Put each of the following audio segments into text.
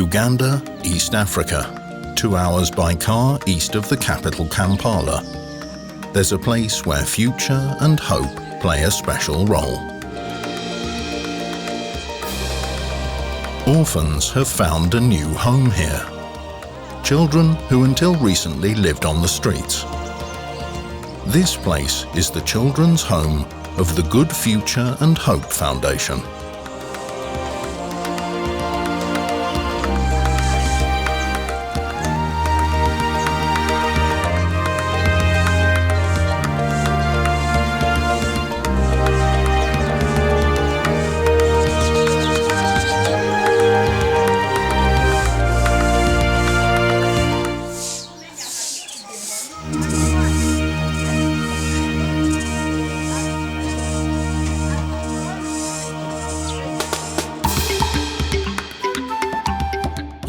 Uganda, East Africa, 2 hours by car east of the capital Kampala. There's a place where future and hope play a special role. Orphans have found a new home here. Children who until recently lived on the streets. This place is the children's home of the Good Future and Hope Foundation.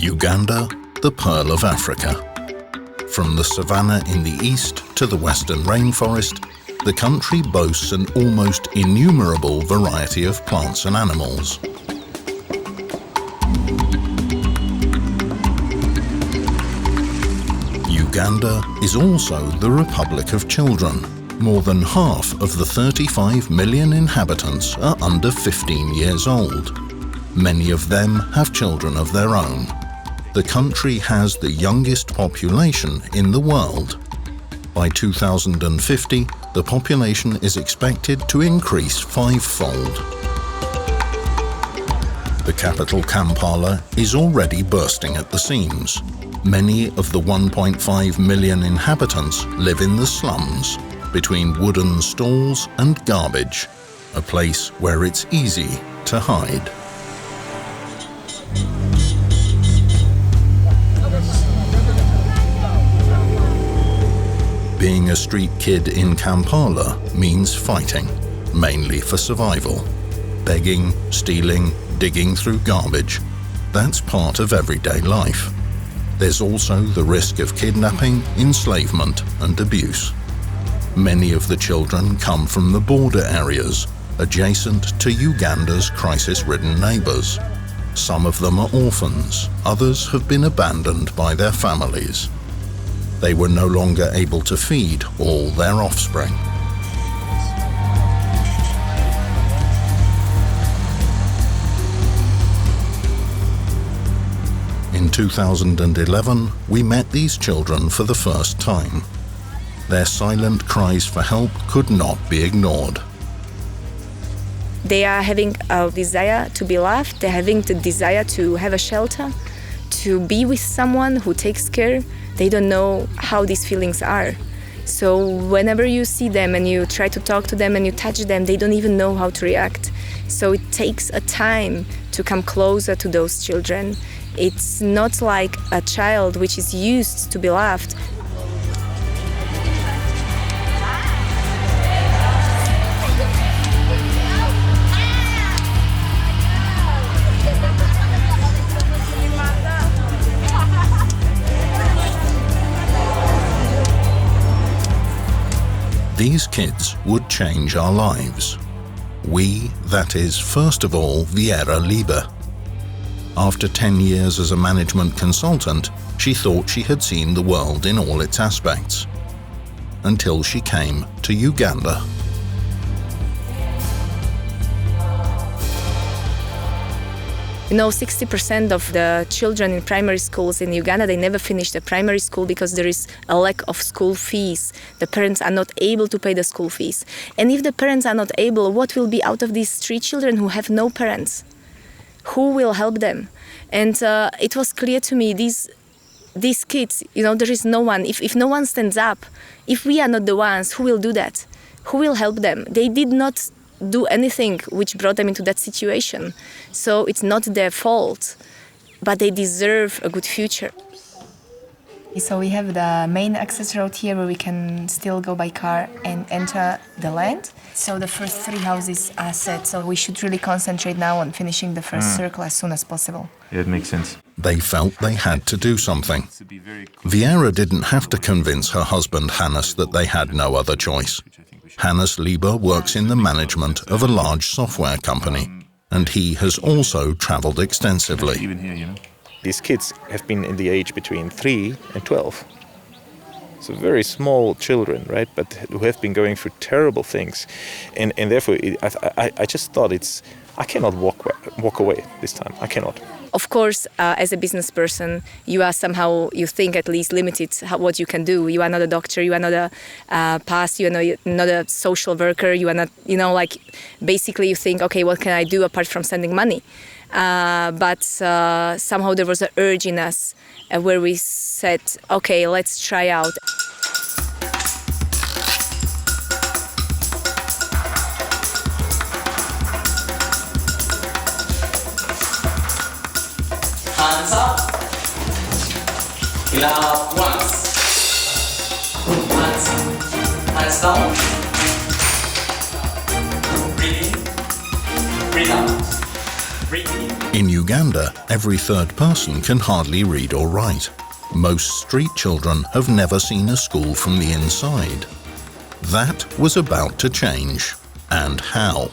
Uganda, the Pearl of Africa. From the savannah in the east to the western rainforest, the country boasts an almost innumerable variety of plants and animals. Uganda is also the Republic of Children. More than half of the 35 million inhabitants are under 15 years old. Many of them have children of their own. The country has the youngest population in the world. By 2050, the population is expected to increase fivefold. The capital Kampala is already bursting at the seams. Many of the 1.5 million inhabitants live in the slums, between wooden stalls and garbage, a place where it's easy to hide. Being a street kid in Kampala means fighting, mainly for survival. Begging, stealing, digging through garbage. That's part of everyday life. There's also the risk of kidnapping, enslavement, and abuse. Many of the children come from the border areas, adjacent to Uganda's crisis-ridden neighbors. Some of them are orphans, others have been abandoned by their families. They were no longer able to feed all their offspring. In 2011, we met these children for the first time. Their silent cries for help could not be ignored. They are having a desire to be loved, they're having the desire to have a shelter, to be with someone who takes care. They don't know how these feelings are. So whenever you see them and you try to talk to them and you touch them, they don't even know how to react. So it takes a time to come closer to those children. It's not like a child which is used to be loved. These kids would change our lives. We, that is, first of all, Vieira Liebe. After 10 years as a management consultant, she thought she had seen the world in all its aspects. Until she came to Uganda. You know, 60% of the children in primary schools in Uganda, they never finish the primary school because there is a lack of school fees. The parents are not able to pay the school fees. And if the parents are not able, what will be out of these street children who have no parents? Who will help them? And it was clear to me, these kids, you know, there is no one. If no one stands up, if we are not the ones, who will do that? Who will help them? They did not do anything which brought them into that situation. So it's not their fault, but they deserve a good future. So we have the main access road here where we can still go by car and enter the land. So the first 3 houses are set, so we should really concentrate now on finishing the first circle as soon as possible. Yeah, it makes sense. They felt they had to do something. Vieira didn't have to convince her husband Hannes that they had no other choice. Hannes Liebe works in the management of a large software company, and he has also travelled extensively. Even here, you know. These kids have been in the age between 3 and 12. So very small children, right? But who have been going through terrible things. And therefore, I just thought I cannot walk away this time. I cannot. Of course, as a business person, you are somehow, you think at least, limited what you can do. You are not a doctor, you are not a pastor, you are not a social worker, you are not, basically you think, okay, what can I do apart from sending money? But somehow there was an urge in us where we said, okay, let's try out. Hands up. Clap once. Hands down. Breathe in. Breathe out. Breathe in. In Uganda, every third person can hardly read or write. Most street children have never seen a school from the inside. That was about to change. And how?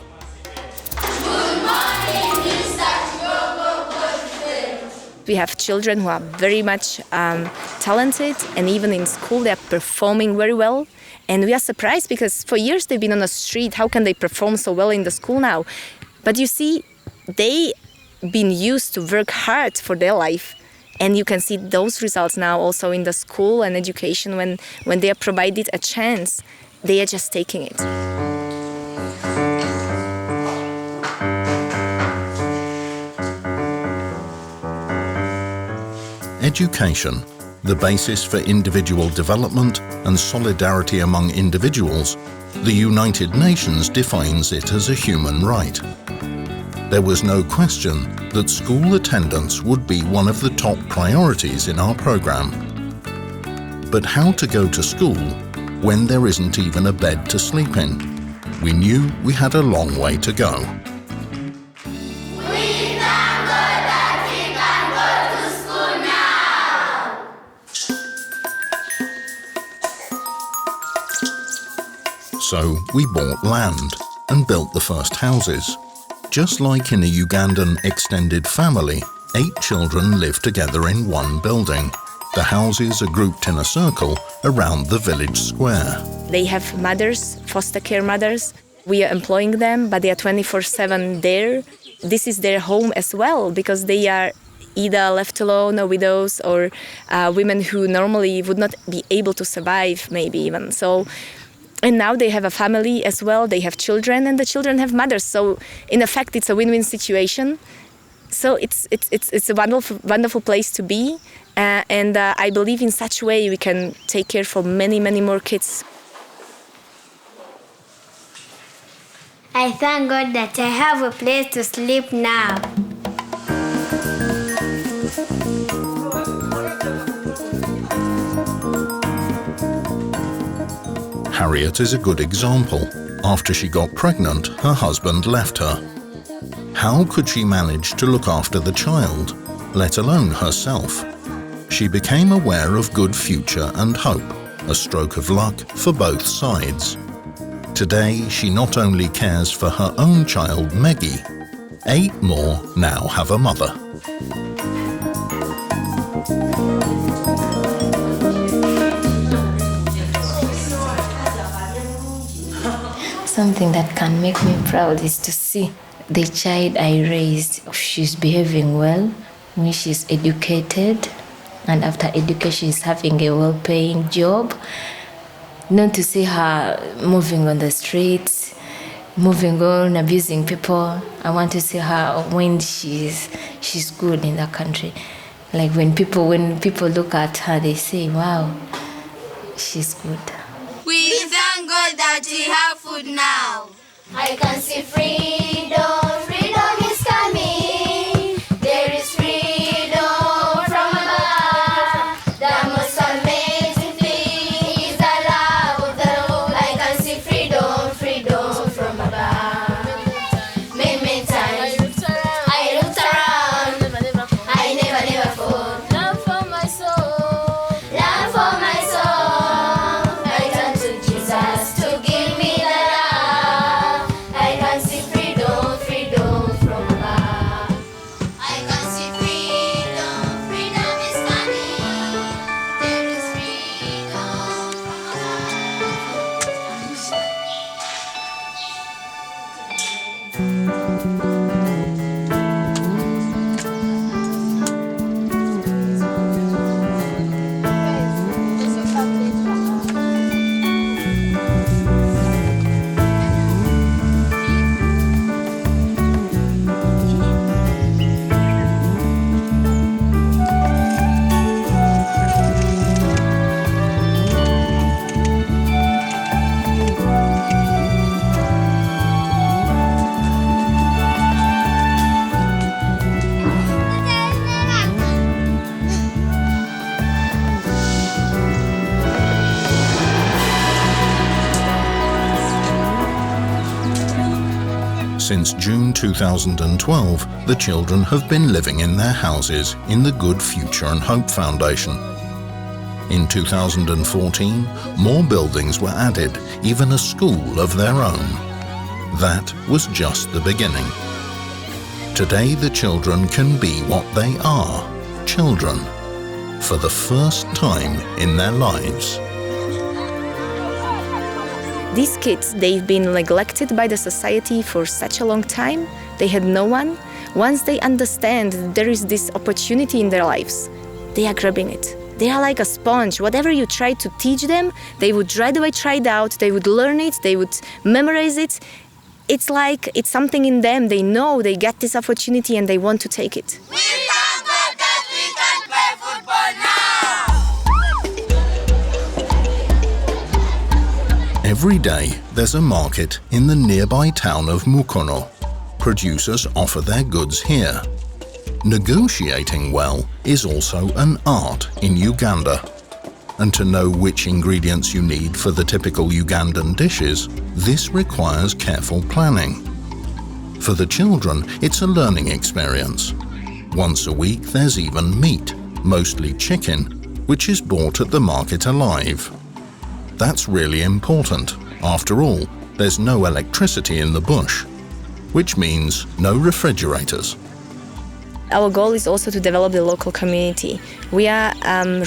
We have children who are very much talented, and even in school they are performing very well. And we are surprised because for years they've been on the street. How can they perform so well in the school now? But you see, they've been used to work hard for their life. And you can see those results now also in the school and education when they are provided a chance, they are just taking it. Education, the basis for individual development and solidarity among individuals, the United Nations defines it as a human right. There was no question that school attendance would be one of the top priorities in our program. But how to go to school when there isn't even a bed to sleep in? We knew we had a long way to go. So we bought land and built the first houses. Just like in a Ugandan extended family, 8 children live together in one building. The houses are grouped in a circle around the village square. They have mothers, foster care mothers. We are employing them, but they are 24/7 there. This is their home as well, because they are either left alone or widows or women who normally would not be able to survive, maybe even. And now they have a family as well, they have children, and the children have mothers. So in effect, it's a win-win situation. So it's a wonderful place to be. And I believe in such a way we can take care for many, many more kids. I thank God that I have a place to sleep now. Harriet is a good example. After she got pregnant, her husband left her. How could she manage to look after the child, let alone herself? She became aware of good future and hope, a stroke of luck for both sides. Today, she not only cares for her own child, Maggie, 8 more now have a mother. Something that can make me proud is to see the child I raised. She's behaving well, when she's educated, and after education she's having a well-paying job. Not to see her moving on the streets, moving on, abusing people. I want to see her when she's good in the country. Like when people look at her, they say, wow, she's good. We thank God that we have food now. I can see freedom. Freedom is coming. There is freedom from above. The most amazing thing is the love of the Lord. I can see freedom from above. Many times I looked around. I never fall. Love for my soul. Love for my soul. I turn to Jesus to give me the love. I can see freedom. Since June 2012, the children have been living in their houses in the Good Future and Hope Foundation. In 2014, more buildings were added, even a school of their own. That was just the beginning. Today, the children can be what they are, children, for the first time in their lives. These kids, they've been neglected by the society for such a long time. They had no one. Once they understand that there is this opportunity in their lives, they are grabbing it. They are like a sponge. Whatever you try to teach them, they would right away try it out, they would learn it, they would memorize it. It's like it's something in them. They know they get this opportunity and they want to take it. We thank God that we can play football now! Every day, there's a market in the nearby town of Mukono. Producers offer their goods here. Negotiating well is also an art in Uganda. And to know which ingredients you need for the typical Ugandan dishes, this requires careful planning. For the children, it's a learning experience. Once a week, there's even meat, mostly chicken, which is bought at the market alive. That's really important. After all, there's no electricity in the bush, which means no refrigerators. Our goal is also to develop the local community. We are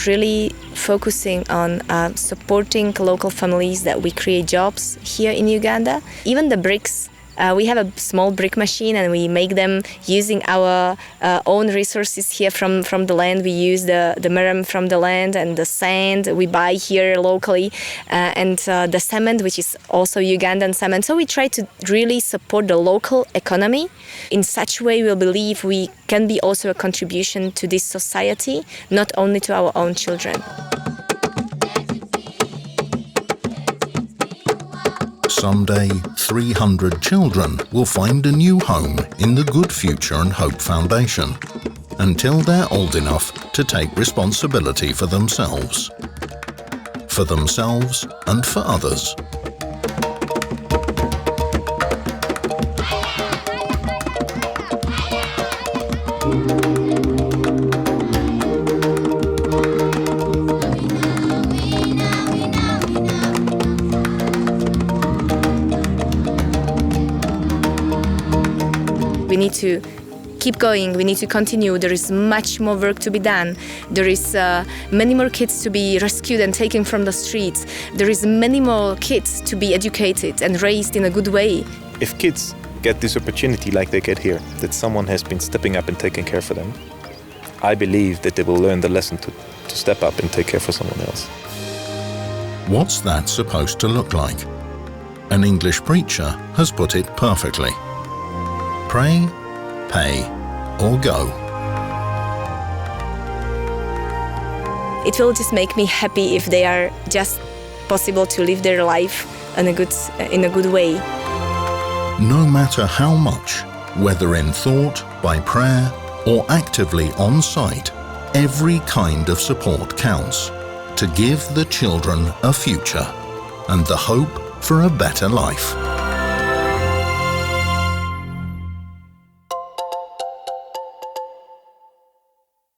really focusing on supporting local families that we create jobs here in Uganda. Even the bricks, we have a small brick machine and we make them using our own resources here from the land. We use the marram from the land and the sand we buy here locally and the cement, which is also Ugandan cement. So we try to really support the local economy. In such a way, we believe we can be also a contribution to this society, not only to our own children. Someday, 300 children will find a new home in the Good Future and Hope Foundation, until they're old enough to take responsibility for themselves and for others. We need to keep going, we need to continue. There is much more work to be done. There is many more kids to be rescued and taken from the streets. There is many more kids to be educated and raised in a good way. If kids get this opportunity like they get here, that someone has been stepping up and taking care for them, I believe that they will learn the lesson to step up and take care for someone else. What's that supposed to look like? An English preacher has put it perfectly. Pray, pay, or go. It will just make me happy if they are just possible to live their life in a good way. No matter how much, whether in thought, by prayer, or actively on site, every kind of support counts to give the children a future and the hope for a better life.